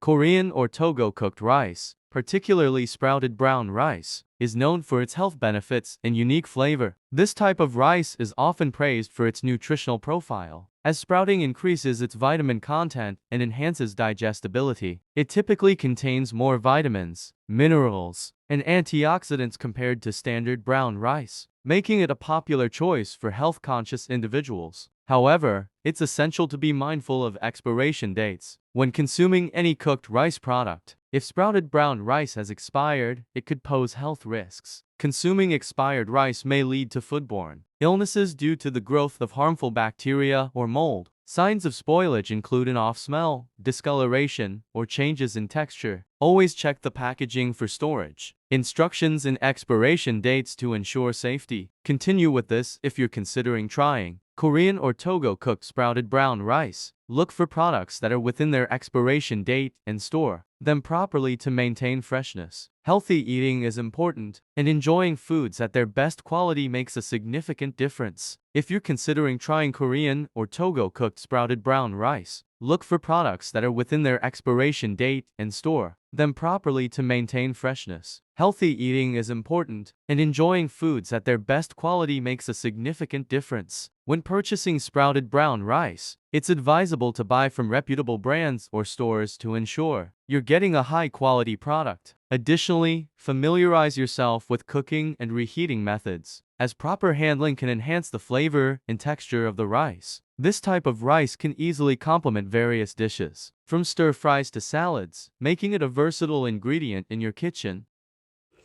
Korean or Togo cooked rice, particularly sprouted brown rice, is known for its health benefits and unique flavor. This type of rice is often praised for its nutritional profile, as sprouting increases its vitamin content and enhances digestibility. It typically contains more vitamins, minerals, and antioxidants compared to standard brown rice, making it a popular choice for health-conscious individuals. However, it's essential to be mindful of expiration dates when consuming any cooked rice product. If sprouted brown rice has expired, it could pose health risks. Consuming expired rice may lead to foodborne illnesses due to the growth of harmful bacteria or mold. Signs of spoilage include an off smell, discoloration, or changes in texture. Always check the packaging for storage instructions and expiration dates to ensure safety. Continue with this if you're considering trying Korean or Togo cooked sprouted brown rice. Look for products that are within their expiration date and store them properly to maintain freshness. Healthy eating is important, and enjoying foods at their best quality makes a significant difference. If you're considering trying Korean or Togo cooked sprouted brown rice, look for products that are within their expiration date and store them properly to maintain freshness. Healthy eating is important, and enjoying foods at their best quality makes a significant difference. When purchasing sprouted brown rice, it's advisable to buy from reputable brands or stores to ensure you're getting a high-quality product. Additionally, familiarize yourself with cooking and reheating methods, as proper handling can enhance the flavor and texture of the rice. This type of rice can easily complement various dishes, from stir-fries to salads, making it a versatile ingredient in your kitchen.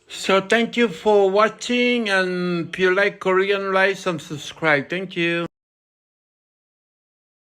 So thank you for watching, and if you like Korean rice, subscribe. Thank you.